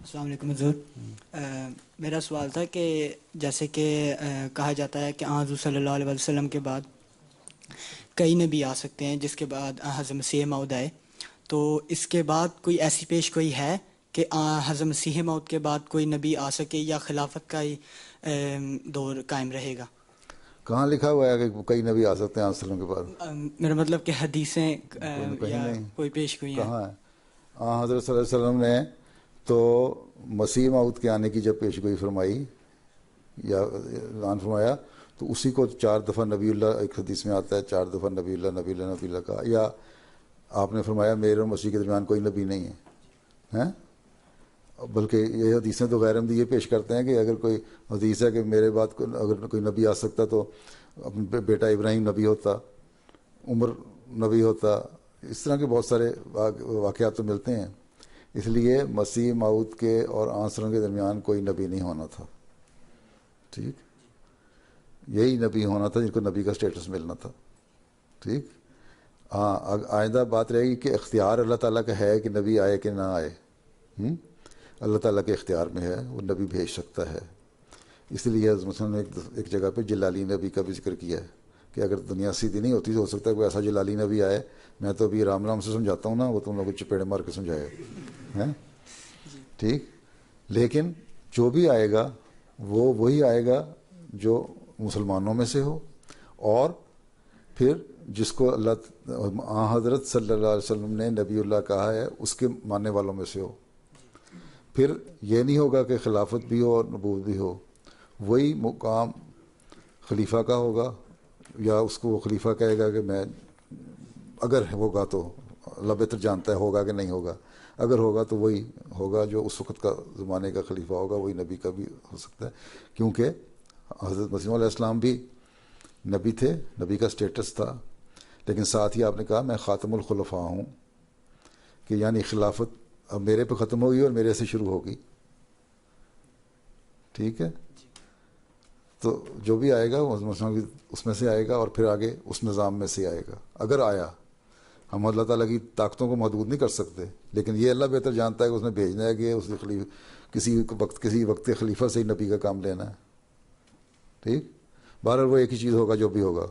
السلام علیکم حضور. میرا سوال تھا کہ جیسے کہ کہا جاتا ہے کہ حضور صلی اللہ علیہ وسلم کے بعد کئی نبی آ سکتے ہیں جس کے بعد حضرت مسیح موعود آئے، تو اس کے بعد کوئی ایسی پیش گوئی ہے کہ حضرت مسیح موعود کے بعد کوئی نبی آ سکے یا خلافت کا ہی دور قائم رہے گا؟ کہاں لکھا ہوا ہے کہ کئی نبی آ سکتے ہیں وسلم کے بعد؟ میرا مطلب کہ حدیثیں کہیں یا نہیں. کوئی پیش گوئی ہیں. کہاں ہے؟ حضرت صلی اللہ علیہ وسلم نے تو مسیح موعود کے آنے کی جب پیش گوئی فرمائی یا اعلان فرمایا تو اسی کو 4 دفعہ نبی اللہ، ایک حدیث میں آتا ہے 4 دفعہ نبی اللہ نبی اللہ نبی اللہ کا، یا آپ نے فرمایا میرے اور مسیح کے درمیان کوئی نبی نہیں ہے. بلکہ یہ حدیثیں تو غیر احمدی یہ پیش کرتے ہیں کہ اگر کوئی حدیث ہے کہ میرے بعد اگر کوئی نبی آ سکتا تو اپنے بیٹا ابراہیم نبی ہوتا، عمر نبی ہوتا. اس طرح کے بہت سارے واقعات تو ملتے ہیں. اس لیے مسیح موعود کے اور آنسروں کے درمیان کوئی نبی نہیں ہونا تھا. ٹھیک، یہی نبی ہونا تھا جن کو نبی کا سٹیٹس ملنا تھا. ٹھیک. آئندہ بات رہے گی کہ اختیار اللہ تعالیٰ کا ہے کہ نبی آئے کہ نہ آئے. اللہ تعالیٰ کے اختیار میں ہے، وہ نبی بھیج سکتا ہے. اس لیے مثلا نے ایک جگہ پہ جلالی نبی کا بھی ذکر کیا ہے کہ اگر دنیا سیدھی نہیں ہوتی تو ہو سکتا ہے کوئی ایسا جلالی نبی آئے. میں تو ابھی رام رام سے سمجھاتا ہوں نا، وہ تم لوگوں کو چپیڑے مار کے سمجھائے ہیں. ٹھیک. لیکن جو بھی آئے گا وہ وہی آئے گا جو مسلمانوں میں سے ہو، اور پھر جس کو اللہ حضرت صلی اللہ علیہ وسلم نے نبی اللہ کہا ہے اس کے ماننے والوں میں سے ہو. پھر یہ نہیں ہوگا کہ خلافت بھی ہو اور نبوت بھی ہو، وہی مقام خلیفہ کا ہوگا، یا اس کو وہ خلیفہ کہے گا کہ میں اگر ہوگا تو اللہ بہتر جانتا ہے ہوگا کہ نہیں ہوگا. اگر ہوگا تو وہی ہوگا جو اس وقت کا زمانے کا خلیفہ ہوگا، وہی نبی کا بھی ہو سکتا ہے. کیونکہ حضرت مسیح علیہ السلام بھی نبی تھے، نبی کا سٹیٹس تھا، لیکن ساتھ ہی آپ نے کہا میں خاتم الخلفاء ہوں، کہ یعنی خلافت اب میرے پہ ختم ہوگی اور میرے سے شروع ہوگی. ٹھیک ہے. تو جو بھی آئے گا اس میں سے آئے گا، اور پھر آگے اس نظام میں سے آئے گا اگر آیا. ہم اللہ تعالیٰ کی طاقتوں کو محدود نہیں کر سکتے، لیکن یہ اللہ بہتر جانتا ہے کہ اس نے بھیجنا ہے کہ اس کسی وقت خلیفہ سے ہی نبی کا کام لینا ہے. ٹھیک. بہرحال وہ ایک ہی چیز ہوگا جو بھی ہوگا.